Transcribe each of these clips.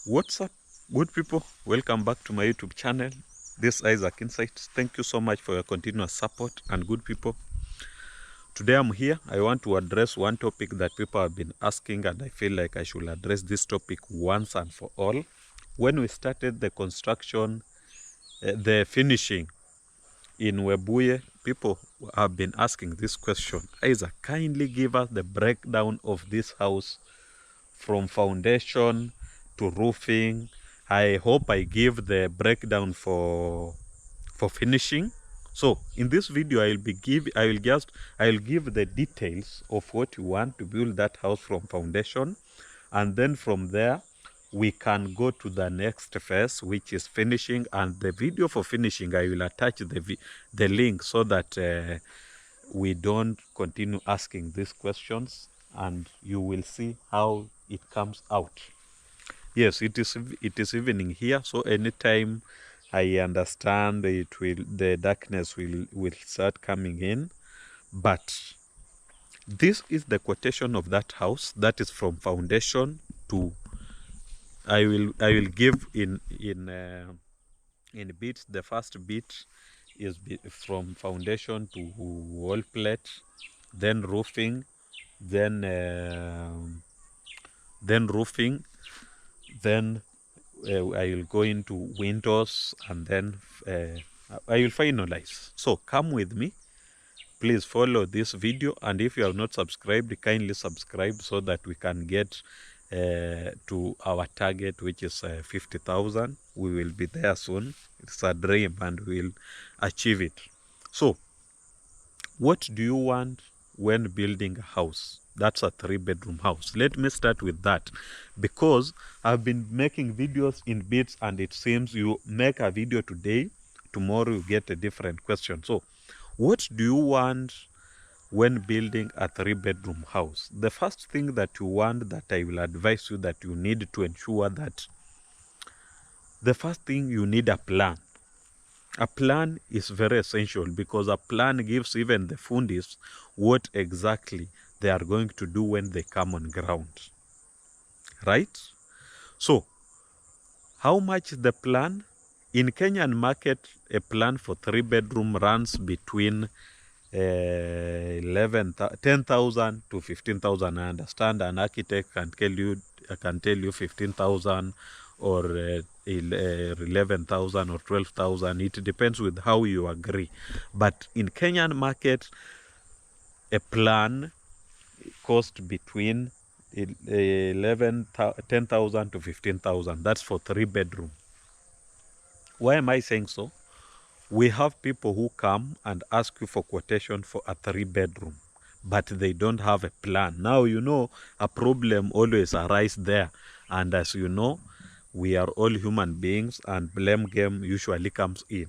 What's up, good people? Welcome back to my YouTube channel. This is Isaac Insights. Thank you so much for your continuous support. And good people, today I'm here. I want to address one topic that people have been asking, and I feel like I should address this topic once and for all. When we started the construction, the finishing in Webuye, people have been asking this question. Isaac, kindly give us the breakdown of this house from foundation to roofing. I hope I give the breakdown for finishing. So in this video I will give the details of what you want to build that house from foundation, and then from there we can go to the next phase, which is finishing. And the video for finishing, I will attach the link so that we don't continue asking these questions, and you will see how it comes out. Yes, it is evening here, so anytime I understand the darkness will start coming in. But this is the quotation of that house, that is from foundation to, I will give in bits. The first bit is from foundation to wall plate, then roofing, then roofing, then I will go into windows, and then I will finalize. So come with me, please follow this video, and if you have not subscribed, kindly subscribe so that we can get to our target, which is 50,000. We will be there soon. It's a dream and we'll achieve it. So what do you want when building a house? That's a 3-bedroom house. Let me start with that, because I've been making videos in bits, and it seems you make a video today, tomorrow you get a different question. So what do you want when building a 3-bedroom house? The first thing that you want, that I will advise you, that you need to ensure that the first thing, you need a plan. A plan is very essential, because a plan gives even the fundis what exactly they are going to do when they come on ground, right? So how much is the plan? In Kenyan market, a plan for 3-bedroom runs between 10,000 to 15,000. I understand an architect can tell you 15,000 or 11,000 or 12,000. It depends with how you agree. But in Kenyan market, a plan cost between 10,000 to 15,000. That's for 3-bedroom. Why am I saying so? We have people who come and ask you for quotation for a 3-bedroom, but they don't have a plan. Now, you know, a problem always arises there. And as you know, we are all human beings, and blame game usually comes in.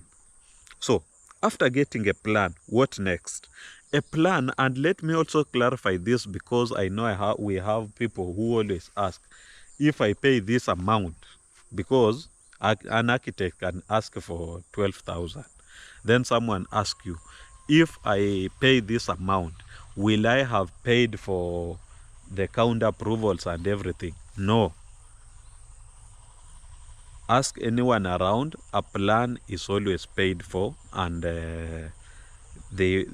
So after getting a plan, what next? A plan, and let me also clarify this, because I know we have people who always ask, if I pay this amount, because an architect can ask for 12,000. Then someone asks you, if I pay this amount, will I have paid for the counter approvals and everything? No. Ask anyone around, a plan is always paid for, and they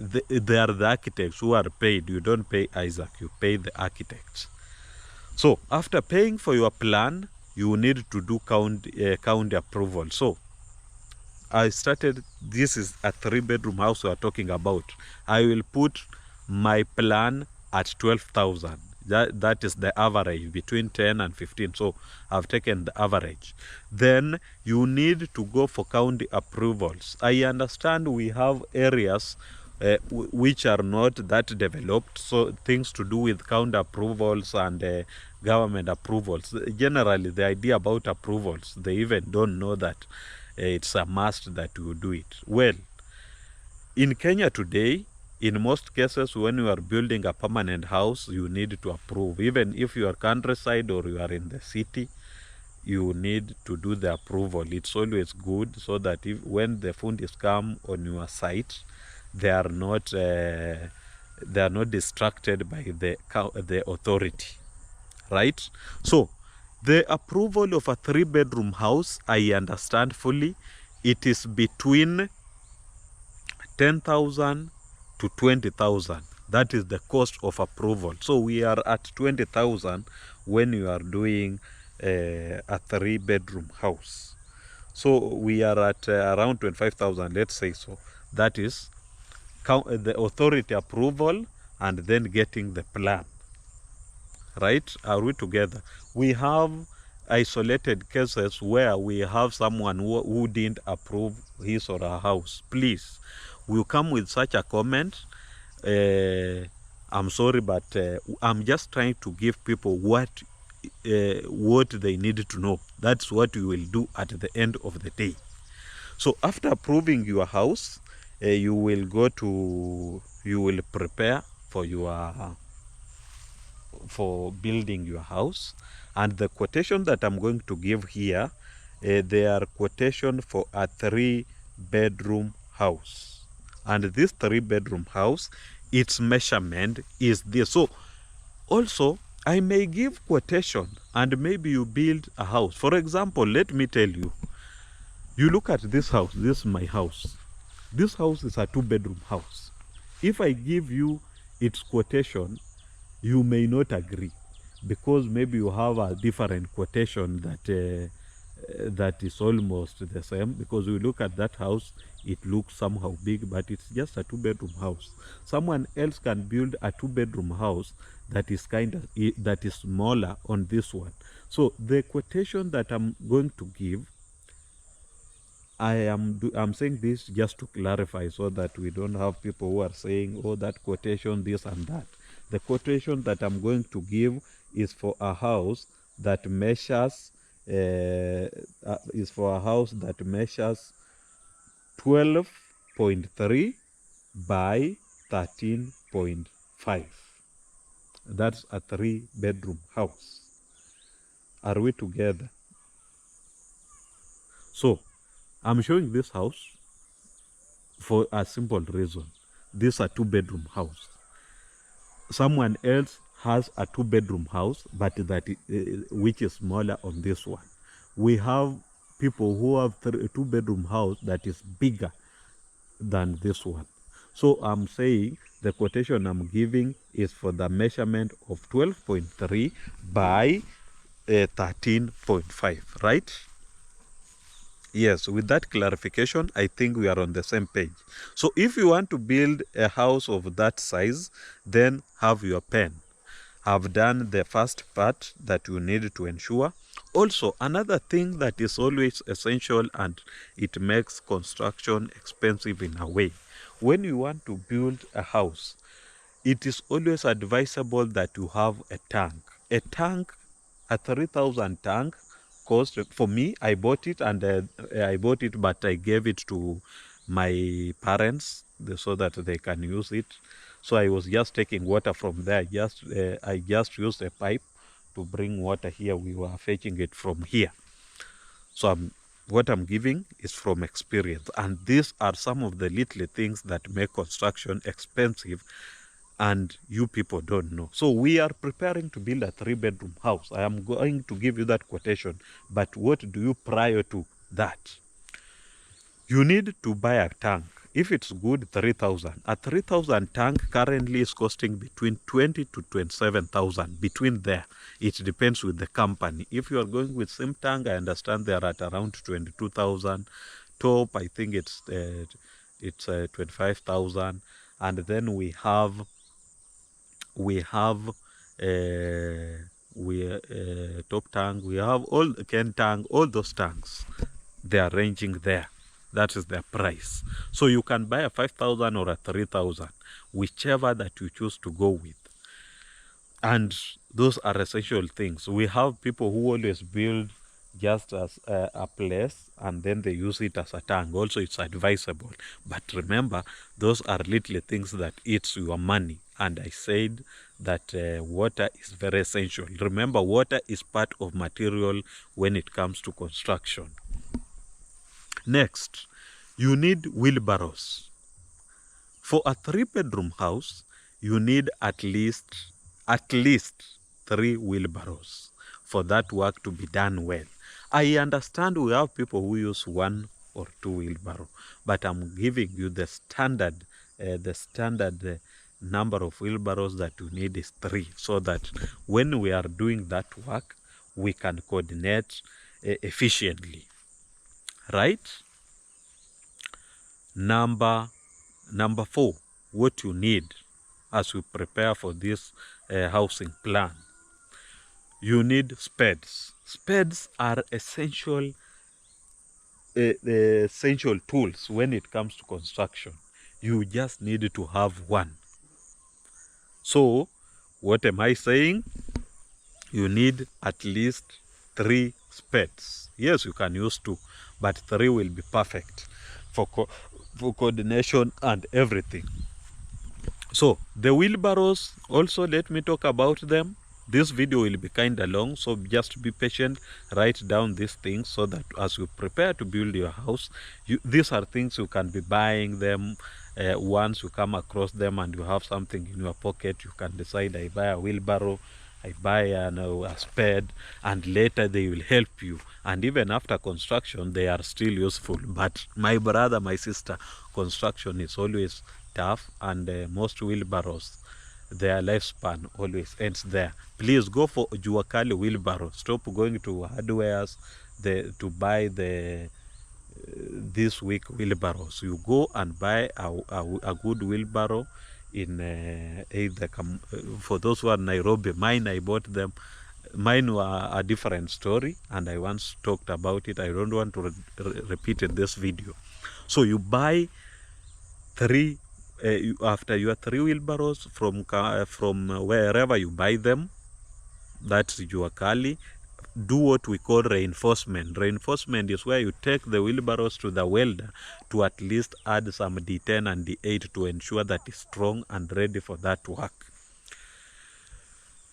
are the architects who are paid. You don't pay Isaac, you pay the architects. So after paying for your plan, you need to do county approval. So I started, this is a 3-bedroom house we are talking about. I will put my plan at 12,000. That is the average, between 10 and 15. So I've taken the average. Then you need to go for county approvals. I understand we have areas which are not that developed, so things to do with county approvals and government approvals. Generally, the idea about approvals, they even don't know that it's a must that you do it. Well, in Kenya today, in most cases, when you are building a permanent house, you need to approve. Even if you are countryside or you are in the city, you need to do the approval. It's always good, so that when the fundis come on your site, they are not distracted by the authority, right? So The approval of a 3-bedroom house, I understand fully, it is between 10,000 to 20,000. That is the cost of approval. So we are at 20,000 when you are doing a 3-bedroom house. So we are at around 25,000, let's say so. That is the authority approval and then getting the plan. Right? Are we together? We have isolated cases where we have someone who didn't approve his or her house. Please, we'll come with such a comment. I'm sorry, but I'm just trying to give people what they need to know. That's what we will do at the end of the day. So after approving your house, you will prepare for building your house, and the quotation that I'm going to give here, they are quotation for a 3-bedroom house, and this 3-bedroom house, its measurement is this. So also I may give quotation and maybe you build a house. For example, let me tell you, you look at this house. This is my house. This house is a 2-bedroom house. If I give you its quotation, you may not agree, because maybe you have a different quotation that is almost the same. Because you look at that house, it looks somehow big, but it's just a 2-bedroom house. Someone else can build a 2-bedroom house that is smaller on this one. So the quotation that I'm going to give, I'm saying this just to clarify, so that we don't have people who are saying, oh, that quotation, this and that. The quotation that I'm going to give is for a house that measures 12.3 by 13.5. That's a 3-bedroom house. Are we together? So I'm showing this house for a simple reason. This is a 2-bedroom house. Someone else has a 2-bedroom house, but which is smaller on this one. We have people who have a 2-bedroom house that is bigger than this one. So I'm saying the quotation I'm giving is for the measurement of 12.3 by 13.5, right? Yes, with that clarification, I think we are on the same page. So if you want to build a house of that size, then have your pen. I've done the first part that you need to ensure. Also, another thing that is always essential, and it makes construction expensive in a way. When you want to build a house, it is always advisable that you have a tank. A tank, a 3,000 tank, cost, for me, I bought it, but I gave it to my parents so that they can use it. So I was just taking water from there. I just used a pipe to bring water here. We were fetching it from here. So what I'm giving is from experience, and these are some of the little things that make construction expensive, and you people don't know. So we are preparing to build a 3-bedroom house. I am going to give you that quotation, but what do you prior to that? You need to buy a tank. If it's good, 3,000. A 3,000 tank currently is costing between 20 to 27,000. Between there, it depends with the company. If you are going with same tank, I understand they are at around 22,000. Top, I think it's 25,000. And then we have top tank. We have all the Ken tank. All those tanks, they are ranging there. That is their price. So you can buy a 5,000 or a 3,000, whichever that you choose to go with. And those are essential things. We have people who always build just as a place, and then they use it as a tank. Also, it's advisable. But remember, those are little things that eats your money. And I said that water is very essential. Remember, water is part of material when it comes to construction. Next, you need wheelbarrows. For a 3-bedroom house, you need at least 3 wheelbarrows. for that work to be done well. I understand we have people who use 1 or 2 wheelbarrow, but I'm giving you the standard number of wheelbarrows that you need is 3, so that when we are doing that work, we can coordinate efficiently, right? Number 4, what you need as we prepare for this housing plan. You need spades. Spades are essential tools when it comes to construction. You just need to have one. So, what am I saying? You need at least 3 spades. Yes, you can use 2, but 3 will be perfect for coordination and everything. So, the wheelbarrows, also let me talk about them. This video will be kind of long, so just be patient. Write down these things so that as you prepare to build your house, these are things you can be buying them. Once you come across them and you have something in your pocket, you can decide, I buy a wheelbarrow, I buy a spade, and later they will help you. And even after construction, they are still useful. But my brother, my sister, construction is always tough, and most wheelbarrows, their lifespan always ends there. Please go for Juakali wheelbarrow. Stop going to hardwares to buy this week wheelbarrows. You go and buy a good wheelbarrow in either for those who are Nairobi. Mine, I bought them. Mine were a different story, and I once talked about it. I don't want to repeat in this video. So you buy 3 after your 3 wheelbarrows from wherever you buy them. That's your Kali. Do what we call reinforcement. Reinforcement is where you take the wheelbarrows to the welder to at least add some D10 and D8 to ensure that it's strong and ready for that work.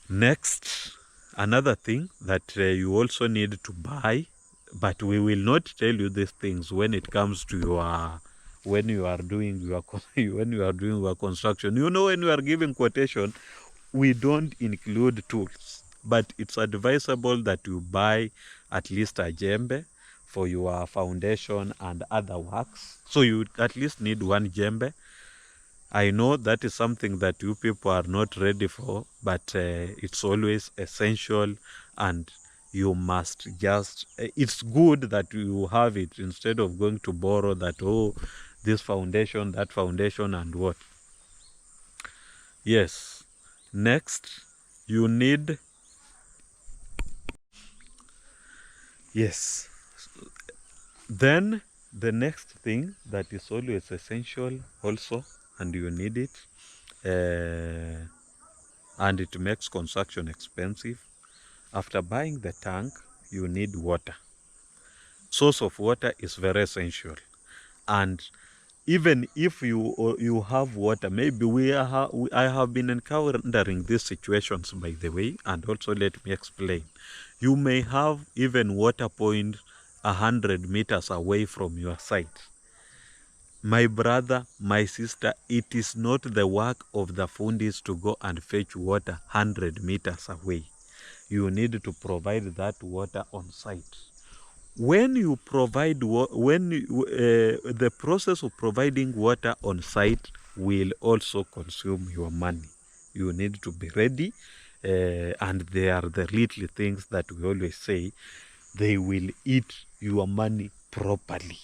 Next, another thing that you also need to buy, but we will not tell you these things when it comes to your when you are doing your construction. You know, when you are giving quotation, we don't include tools, but it's advisable that you buy at least a jembe for your foundation and other works. So you at least need 1 jembe. I know that is something that you people are not ready for, but it's always essential, and you must just, it's good that you have it instead of going to borrow that, oh, this foundation, that foundation, and what. Yes. Next, you need, yes. Then the next thing that is always essential also, and you need it, and it makes construction expensive. After buying the tank, you need water. Source of water is very essential. And even if you have water, maybe I have been encountering these situations, by the way, and also let me explain. You may have even water point 100 meters away from your site. My brother, my sister, it is not the work of the fundis to go and fetch water 100 meters away. You need to provide that water on site. When you provide, the process of providing water on site will also consume your money. You need to be ready, and they are the little things that we always say, they will eat your money properly.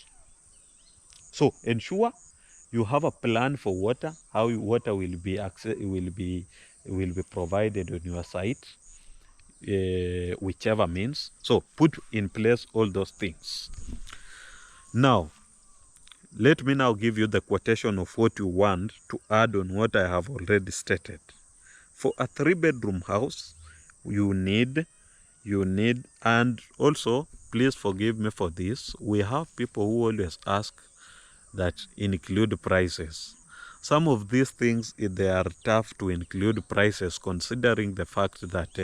So ensure you have a plan for water, how water will be provided on your site, whichever means. So put in place all those things. Now, let me now give you the quotation of what you want to add on what I have already stated. For a 3-bedroom house, you need, and also, please forgive me for this, we have people who always ask that include prices. Some of these things, they are tough to include prices, considering the fact that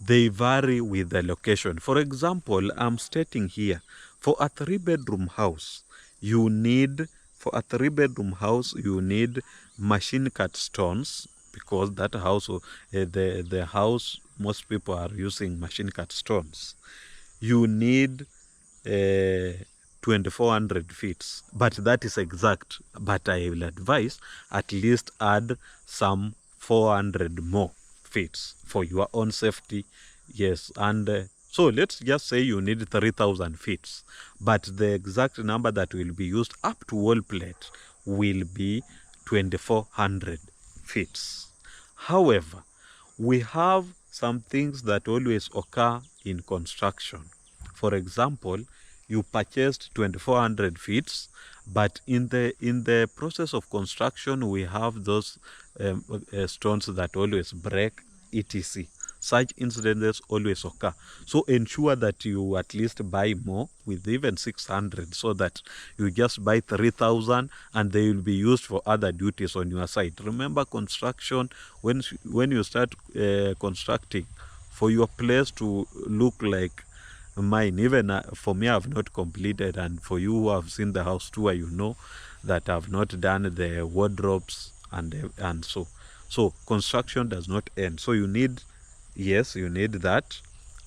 they vary with the location. For example, I'm stating here, for a 3-bedroom house, you need machine cut stones because that house, the house most people are using machine cut stones, you need 2400 feet, but that is exact. But I will advise at least add some 400 more feet for your own safety. Yes, and so let's just say you need 3000 feet, but the exact number that will be used up to wall plate will be 2400 feet. However, we have some things that always occur in construction. For example, you purchased 2400 feet, but in the process of construction, we have those stones that always break, etc. Such incidents always occur. So ensure that you at least buy more with even 600, so that you just buy 3000 and they will be used for other duties on your site. Remember, construction, when you start constructing, for your place to look like mine, even for me, I've not completed, and for you who have seen the house tour, you know that I've not done the wardrobes and so construction does not end. So you need, yes, you need that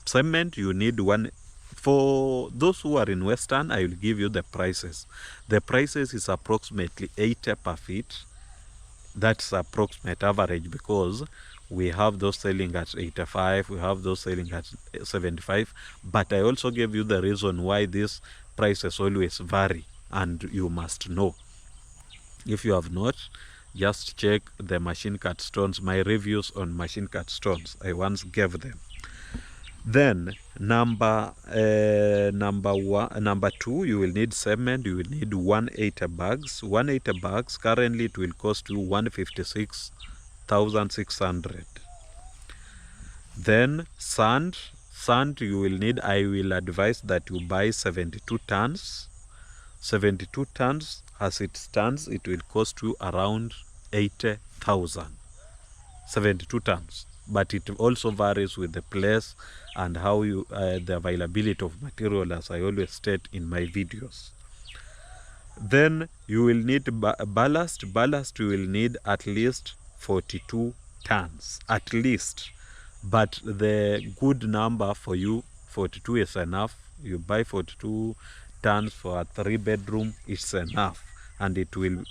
cement. You need one. For those who are in Western, I will give you the prices. The prices is approximately 80 per feet. That's approximate average, because we have those selling at 85, we have those selling at 75, but I also gave you the reason why these prices always vary, and you must know. If you have not, just check the machine cut stones, my reviews on machine cut stones. I once gave them. Then number two, you will need cement. You will need 180 bags. 180 bags, currently it will cost you 156,600. Then sand you will need, I will advise that you buy 72 tons. 72 tons, as it stands, it will cost you around 80,000. 72 tons, but it also varies with the place and how you the availability of material, as I always state in my videos. Then you will need ballast. Ballast you will need at least 42 tons, at least. But the good number for you, 42 is enough. You buy 42 tons for a 3-bedroom, it's enough, and it will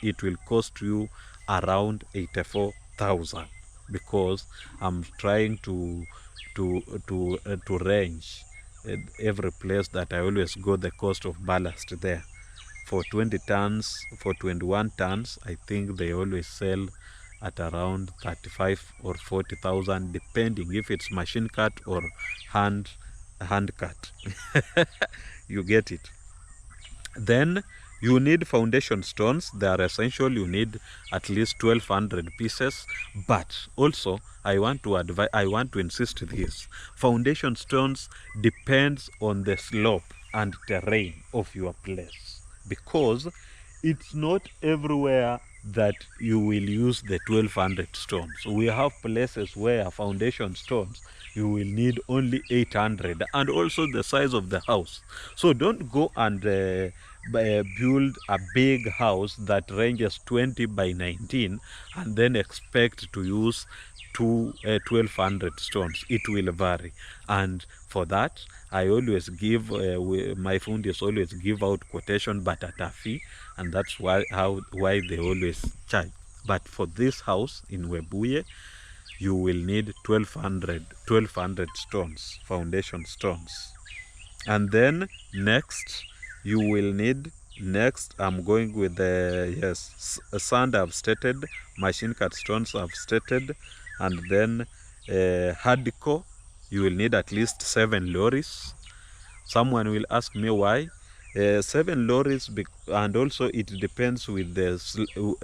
cost you around 84,000, because I'm trying to range every place that I always go the cost of ballast there. For 20 tons, for 21 tons, I think they always sell at around 35 or 40,000, depending if it's machine cut or hand cut. You get it. Then you need foundation stones. They are essential. You need at least 1200 pieces. But also, I want to insist this: foundation stones depends on the slope and terrain of your place, because it's not everywhere that you will use the 1200 stones. We have places where foundation stones you will need only 800, and also the size of the house. So don't go and build a big house that ranges 20 by 19 and then expect to use 1200 stones. It will vary, and for that I always give my fundis always give out quotation, but at a fee, and that's why they always charge. But for this house in Webuye, you will need 1200 stones, foundation stones. And then next you will need, I'm going with the sand I've stated, machine cut stones I've stated, and then hardcore you will need at least 7 lorries. Someone will ask me why 7 lorries, and also it depends with the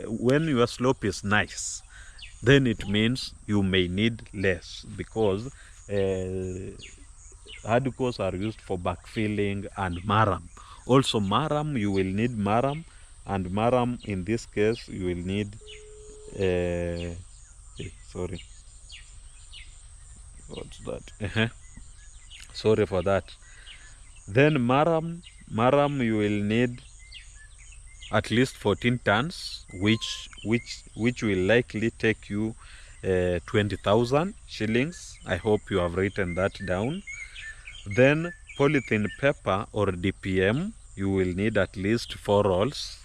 when your slope is nice, then it means you may need less, because hardcores are used for backfilling and maram. Also maram, you will need maram, and maram in this case you will need sorry, what's that? Sorry for that. Then maram you will need at least 14 tons, which will likely take you 20,000 shillings. I hope you have written that down. Then polythene paper or DPM, you will need at least 4 rolls.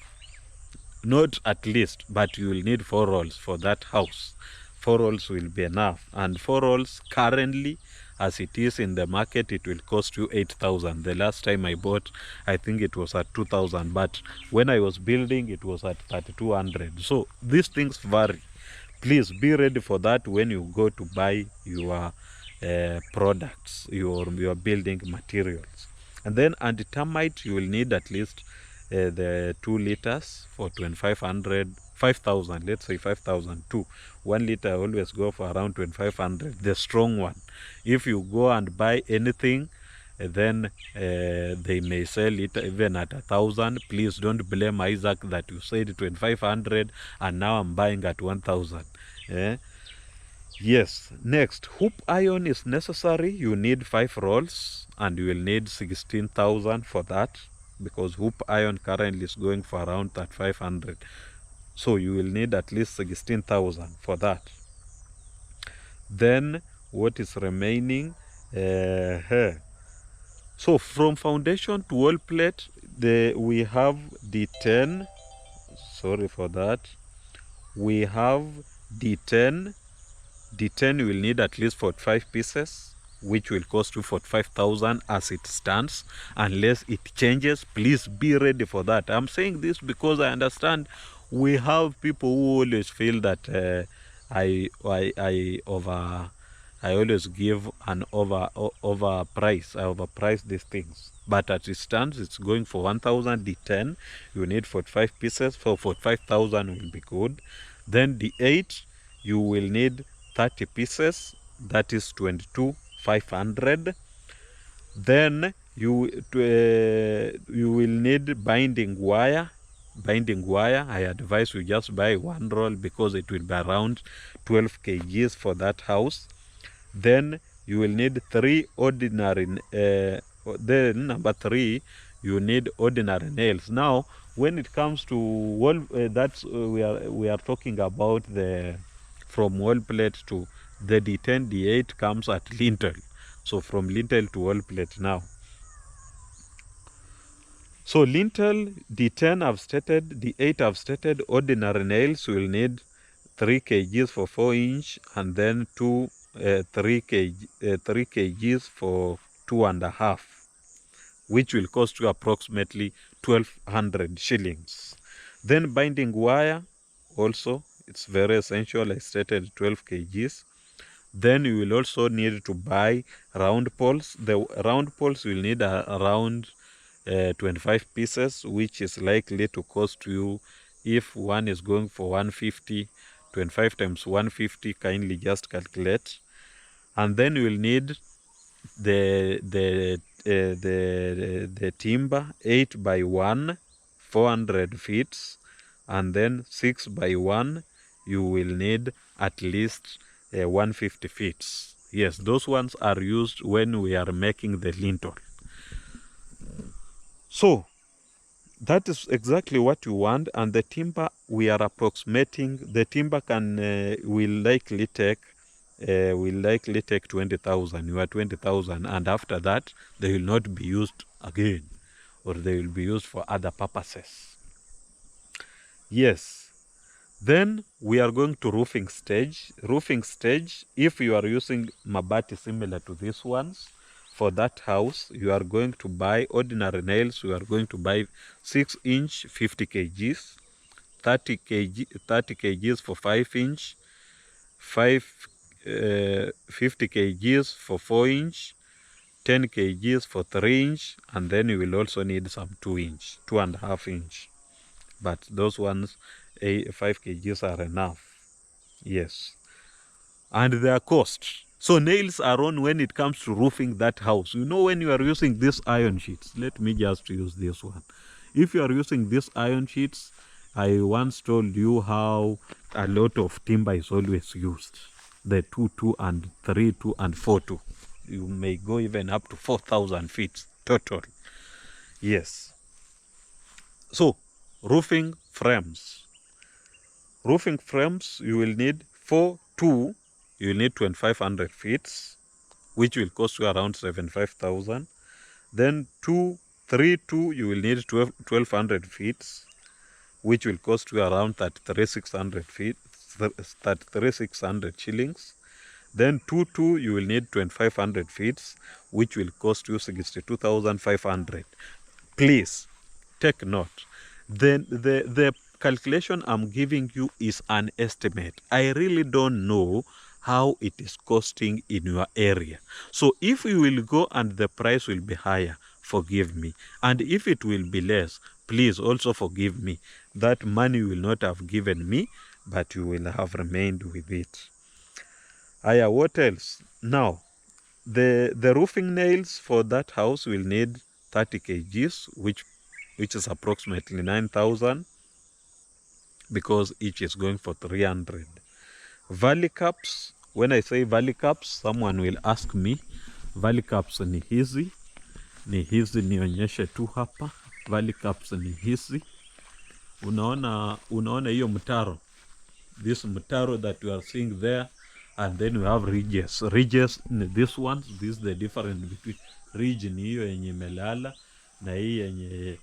Not at least, but you will need 4 rolls for that house. 4 rolls will be enough. And 4 rolls currently, as it is in the market, it will cost you 8,000. The last time I bought, I think it was at 2,000. But when I was building, it was at 3,200. So these things vary. Please be ready for that when you go to buy your products, your building materials. And then anti-termite, you will need at least the 2 liters for 2,500, 5,000, let's say 5,000 too. 1 liter always go for around 2,500, the strong one. If you go and buy anything, then they may sell it even at 1,000. Please don't blame Isaac that you said 2,500 and now I'm buying at 1,000. Yes. Next, hoop iron is necessary. You need 5 rolls and you will need 16,000 for that, because hoop iron currently is going for around 3,500. So you will need at least 16,000 for that. Then what is remaining? So from foundation to wall plate, we have D10. Sorry for that. We have D10. D10 you will need at least 45 pieces, which will cost you 45,000 as it stands, unless it changes. Please be ready for that. I'm saying this because I understand we have people who always feel that I always give an overprice. I overprice these things. But as it stands, it's going for 1,000 D10. You need 45 pieces, for 45,000 will be good. Then D8, you will need 30 pieces, that is 22,500. Then you will need binding wire. I advise you just buy 1 roll because it will be around 12 kgs for that house. Then you will need 3 ordinary then number 3, you need ordinary nails. Now when it comes to wall, we are talking about the from wall plate to the D10, D8 comes at lintel. So from lintel to wall plate now. So lintel, D10 I've stated, D8 I've stated. Ordinary nails will need 3 kgs for 4 inch, and then 3 kgs for 2.5, which will cost you approximately 1,200 shillings. Then binding wire also, it's very essential. I stated 12 kgs. Then you will also need to buy round poles. The round poles will need around 25 pieces, which is likely to cost you, if one is going for 150, 25 times 150, kindly just calculate. And then you will need the timber, 8 by 1, 400 feet, and then 6 by 1, you will need at least 150 feet. Yes, those ones are used when we are making the lintel. So that is exactly what you want. And the timber, we are approximating, the timber will likely take 20,000. You are 20,000, and after that they will not be used again, or they will be used for other purposes. Yes. Then we are going to roofing stage. Roofing stage, if you are using mabati similar to these ones, for that house, you are going to buy ordinary nails. You are going to buy 6 inch, 50 kgs, 30 kgs for 5 inch, 50 kgs for 4 inch, 10 kgs for 3 inch, and then you will also need some 2 inch, 2.5 inch. But those ones, 5 kgs are enough. Yes. And their cost. So nails are on when it comes to roofing that house. You know, when you are using these iron sheets, let me just use this one. If you are using these iron sheets, I once told you how a lot of timber is always used. The 2, and 3, 2, and 4, 2. You may go even up to 4,000 feet total. Yes. So, roofing frames. Roofing frames, you will need 4 2, you will need 2500 feet, which will cost you around 75,000. Then 2, you will need 1200 feet, which will cost you around 33,600 feet, 33,600 shillings. Then 2, you will need 2500 feet, which will cost you 62,500. Please take note. Then the calculation I'm giving you is an estimate. I really don't know how it is costing in your area. So if you will go and the price will be higher, forgive me. And if it will be less, please also forgive me. That money you will not have given me, but you will have remained with it. Aya, what else? Now, the roofing nails for that house will need 30 kgs, which is approximately 9,000, because each is going for 300. Valley caps, when I say valley caps, someone will ask me, valley caps ni hizi nionyeshe tu hapa. Valley caps ni hizi. Unaona hiyo mtaro, this mtaro that you are seeing there, and then we have ridges. Ridges, this is the difference between ridge ni hiyo yenye imelala na hii yenye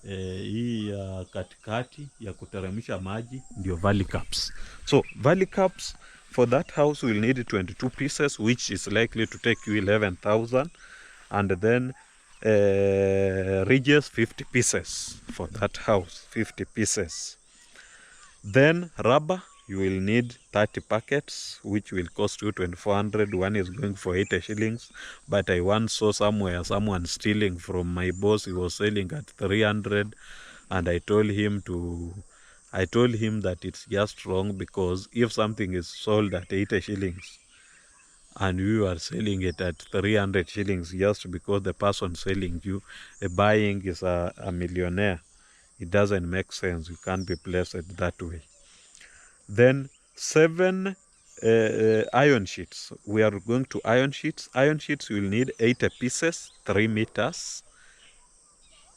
hii ya katikati ya kuteremsha maji, ndio valley caps. So valley caps for that house will need 22 pieces, which is likely to take you 11,000, and then ridges 50 pieces for that house, 50 pieces. Then rubber, you will need 30 packets, which will cost you 2,400. One is going for 80 shillings. But I once saw somewhere someone stealing from my boss. He was selling at 300, and I told him that it's just wrong, because if something is sold at 80 shillings and you are selling it at 300 shillings just because the person selling you buying is a millionaire, it doesn't make sense. You can't be blessed that way. Then 7 iron sheets. We are going to iron sheets. Iron sheets will need 80 pieces, 3 meters,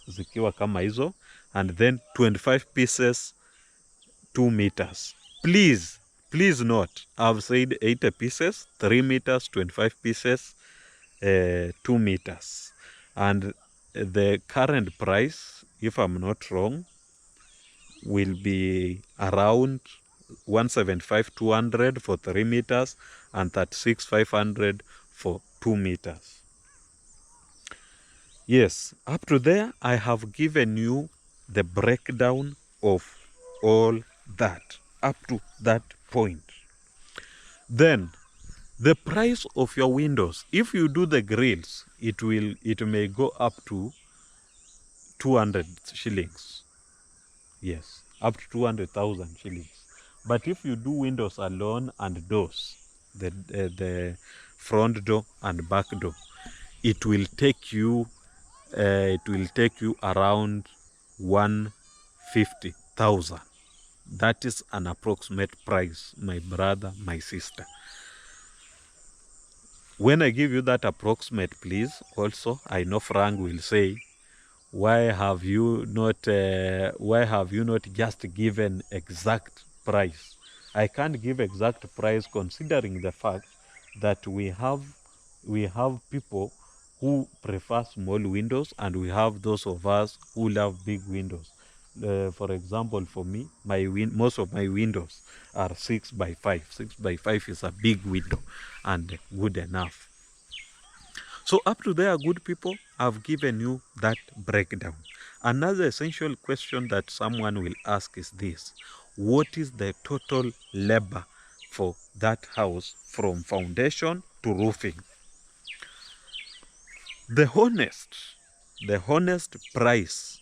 zikiwa kama hizo, and then 25 pieces, 2 meters. Please note, I've said 80 pieces, 3 meters, 25 pieces, 2 meters. And the current price, if I'm not wrong, will be around 175, 200 for 3 meters and 36, 500 for 2 meters. Yes, up to there, I have given you the breakdown of all that, up to that point. Then, the price of your windows, if you do the grills, it may go up to 200 shillings. Yes, up to 200,000 shillings. But if you do windows alone and doors, the front door and back door, it will take you around 150,000. That is an approximate price, my brother, my sister. When I give you that approximate, please, also, I know Frank will say, why have you not just given exact price? I can't give exact price, considering the fact that we have people who prefer small windows, and we have those of us who love big windows. For example, for me, most of my windows are 6 by 5. 6 by 5 is a big window and good enough. So up to there, good people, I've given you that breakdown. Another essential question that someone will ask is this: what is the total labor for that house from foundation to roofing? The honest price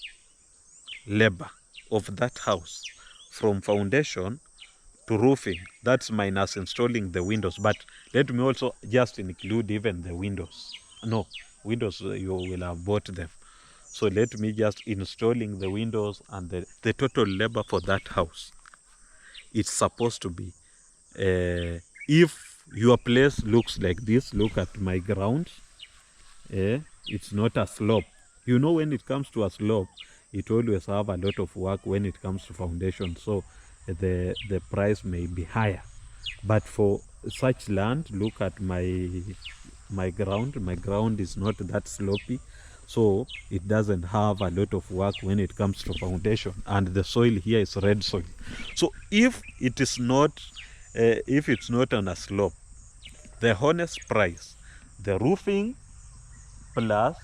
labor of that house from foundation to roofing, that's minus installing the windows. But let me also just include even the windows. No, windows, you will have bought them. So let me just installing the windows and the total labor for that house. It's supposed to be, if your place looks like this, look at my ground. It's not a slope. You know, when it comes to a slope, it always have a lot of work when it comes to foundation. So the price may be higher. But for such land, look at my ground. My ground is not that slopey, so it doesn't have a lot of work when it comes to foundation, and the soil here is red soil. So if it is not if it's not on a slope, the honest price, the roofing plus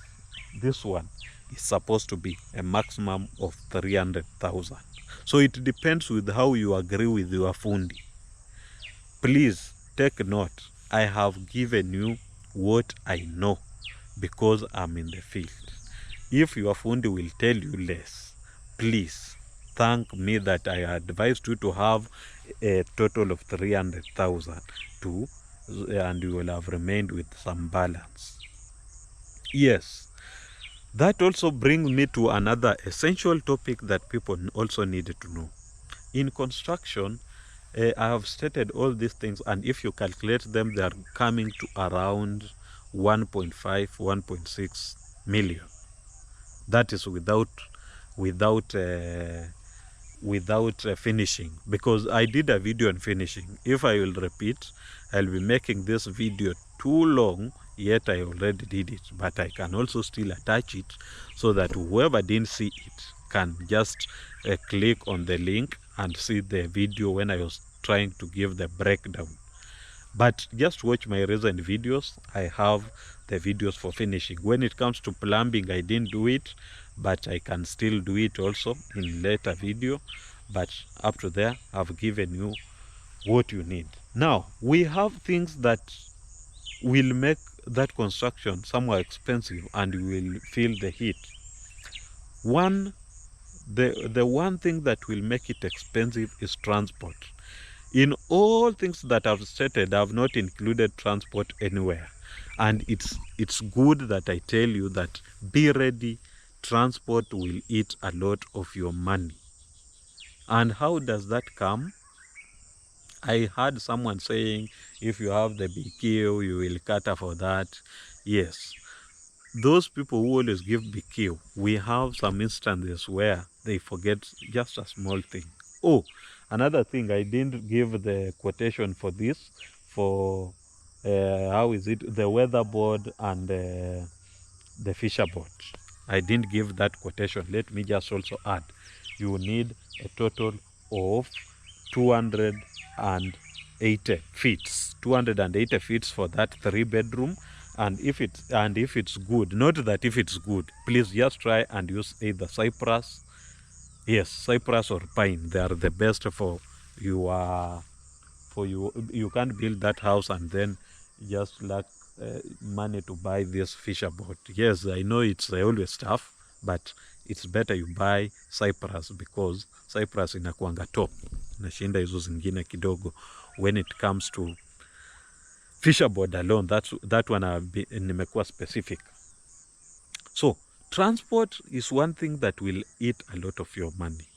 this one, is supposed to be a maximum of 300,000. So it depends with how you agree with your fundi. Please take note. I have given you what I know because I'm in the field. If your fundi will tell you less, please thank me that I advised you to have a total of 300,000 to, and you will have remained with some balance. Yes, that also brings me to another essential topic that people also need to know. In construction, I have stated all these things, and if you calculate them, they are coming to around 1.5, 1.6 million. That is without finishing, because I did a video on finishing. If I will repeat, I'll be making this video too long, yet I already did it, but I can also still attach it so that whoever didn't see it can just click on the link and see the video when I was trying to give the breakdown. But just watch my recent videos. I have the videos for finishing. When it comes to plumbing, I didn't do it, but I can still do it also in later video. But up to there, I've given you what you need. Now, we have things that will make that construction somewhat expensive and you will feel the heat. The one thing that will make it expensive is transport. In all things that I've stated, I've not included transport anywhere. And it's good that I tell you that be ready. Transport will eat a lot of your money. And how does that come? I heard someone saying, if you have the BQ, you will cater for that. Yes. Those people who always give BQ, we have some instances where they forget just a small thing. Oh, another thing, I didn't give the quotation for this, for how is it, the weatherboard and the fisher board. I didn't give that quotation. Let me just also add, you need a total of 280 feet. 280 feet for that 3-bedroom. And if it's good, not that if it's good, please just try and use either cypress. Yes, cypress or pine. They are the best for you. You can't build that house and then just lack money to buy this fisher board. Yes, I know it's always tough, but it's better you buy cypress, because cypress inakuanga top nashinda hizo zingine kidogo. When it comes to fisher board alone, that one nimekuwa specific. So transport is one thing that will eat a lot of your money.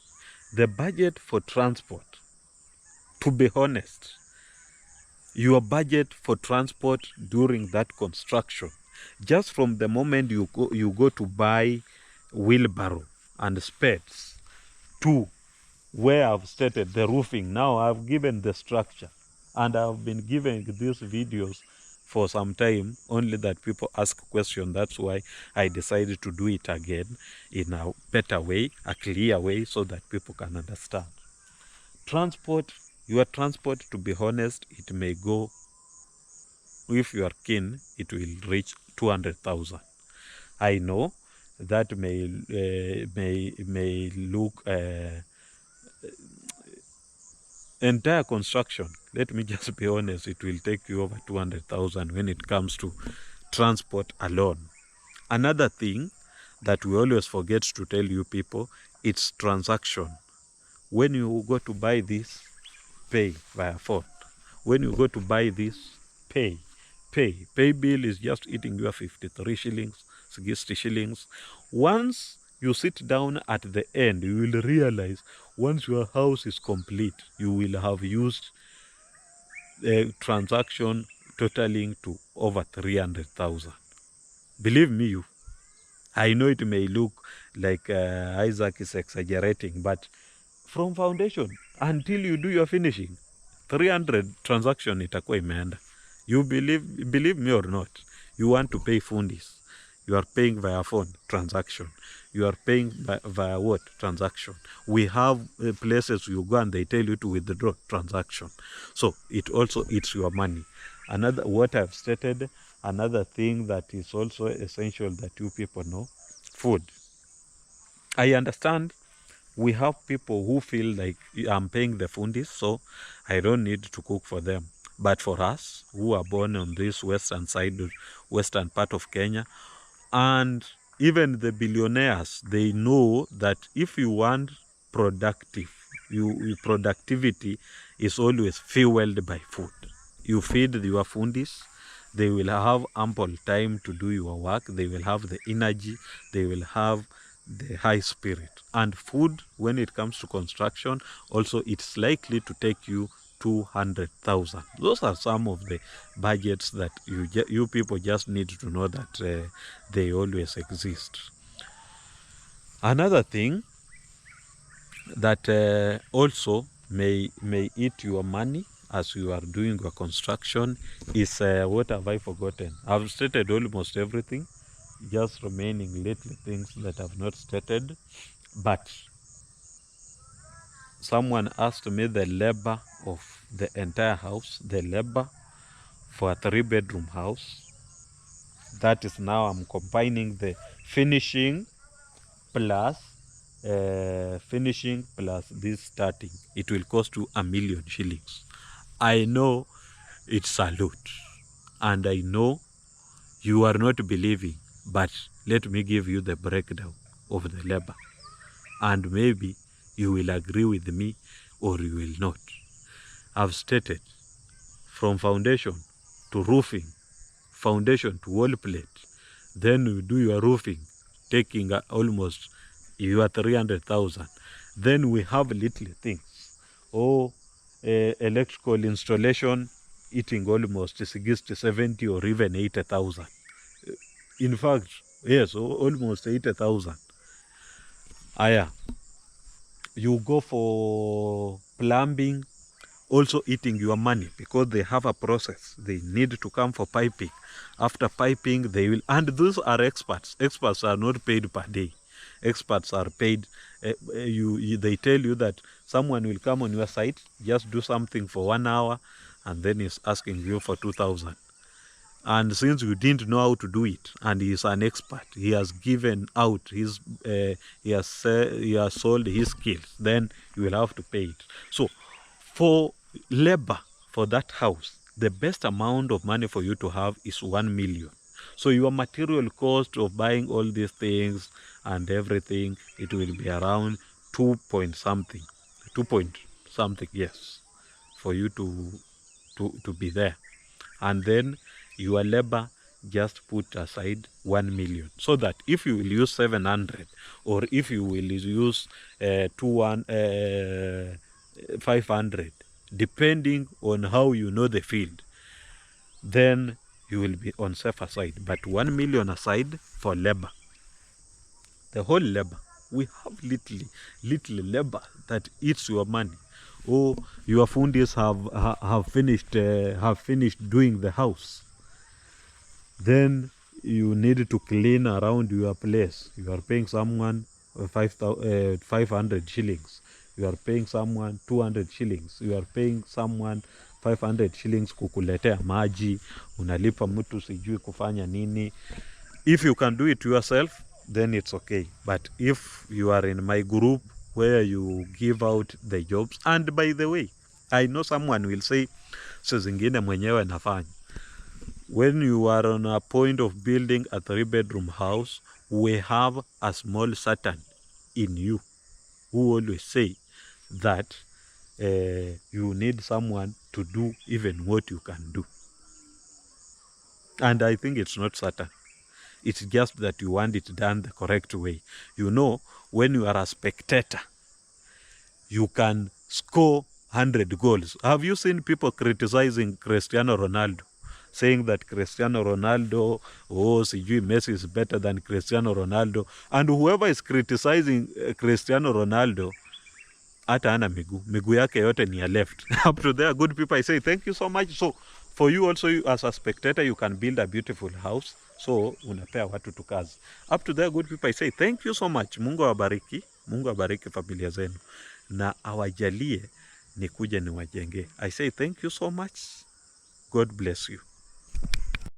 The budget for transport, to be honest, your budget for transport during that construction, just from the moment you go to buy wheelbarrow and spades to where I've stated the roofing. Now I've given the structure, and I've been giving these videos for some time, only that people ask questions. That's why I decided to do it again in a better way, a clear way, so that people can understand. Transport, your transport, to be honest, it may go, if you are keen, it will reach 200,000. I know that may look entire construction. Let me just be honest, it will take you over 200,000 when it comes to transport alone. Another thing that we always forget to tell you people, it's transaction. When you go to buy this, pay via phone. When you go to buy this, pay bill is just eating your 53 shillings, 60 shillings. Once you sit down at the end, you will realize once your house is complete, you will have used a transaction totaling to over 300,000. Believe me, I know it may look like Isaac is exaggerating, but from foundation until you do your finishing, 300 transaction itakuwa imeenda. You believe me or not, you want to pay fundis, you are paying via phone transaction, you are paying via what transaction. We have places you go and they tell you to withdraw transaction. So it also eats your money. Another, what I've stated, another thing that is also essential that you people know, food. I understand we have people who feel like I'm paying the fundis, so I don't need to cook for them. But for us who are born on this western side, western part of Kenya, and even the billionaires, they know that if you want productivity is always fueled by food. You feed your fundis, they will have ample time to do your work, they will have the energy, they will have the high spirit. And food, when it comes to construction, also it's likely to take you 200,000. Those are some of the budgets that you people just need to know that they always exist. Another thing that also may eat your money as you are doing your construction is what have I forgotten? I've stated almost everything, just remaining little things that I've not stated. But someone asked me the labor of the entire house, the labor for a 3-bedroom house. That is, now I'm combining the finishing plus this starting. It will cost you 1 million shillings. I know it's a lot, and I know you are not believing, but let me give you the breakdown of the labor, and maybe you will agree with me or you will not. I've stated from foundation to roofing, foundation to wall plate, then you do your roofing, taking almost your 300,000. Then we have little things. Electrical installation, eating almost 60, 70 or even 80,000. In fact, yes, almost 80,000. You go for plumbing, also eating your money, because they have a process. They need to come for piping. After piping, they will, and those are experts. Experts are not paid per day. Experts are paid. They tell you that someone will come on your site, just do something for 1 hour, and then he's asking you for 2,000. And since you didn't know how to do it, and he is an expert, he has given out his, he has sold his skills, then you will have to pay it. So for labor for that house, the best amount of money for you to have is 1 million. So your material cost of buying all these things and everything, it will be around 2 point something, yes, for you to be there. And then your labor, just put aside 1 million, so that if you will use 700, or if you will use 500, depending on how you know the field, then you will be on safer side. But 1 million aside for labor, the whole labor. We have little labor that eats your money. Oh, your fundis have finished doing the house. Then you need to clean around your place. You are paying someone 500 shillings. You are paying someone 200 shillings. You are paying someone 500 shillings kukuletea maji. Unalipa mtu sijui kufanya nini. If you can do it yourself, then it's okay. But if you are in my group where you give out the jobs, and by the way, I know someone will say, so zingine mwenyewe nafanya. When you are on a point of building a 3-bedroom house, we have a small Satan in you who always say that you need someone to do even what you can do. And I think it's not Satan. It's just that you want it done the correct way. You know, when you are a spectator, you can score 100 goals. Have you seen people criticizing Cristiano Ronaldo? Saying that Cristiano Ronaldo, sijui Messi is better than Cristiano Ronaldo. And whoever is criticizing Cristiano Ronaldo, hata ana miguu yake yote ni ya left. Up to there, good people, I say thank you so much. So for you also, you as a spectator, you can build a beautiful house. So unapea watu tu kazi. Up to there, good people, I say thank you so much. Mungu awabariki, Mungu awabariki familia zenu na awajalie nikuje niwajenge. I say thank you so much. God bless you.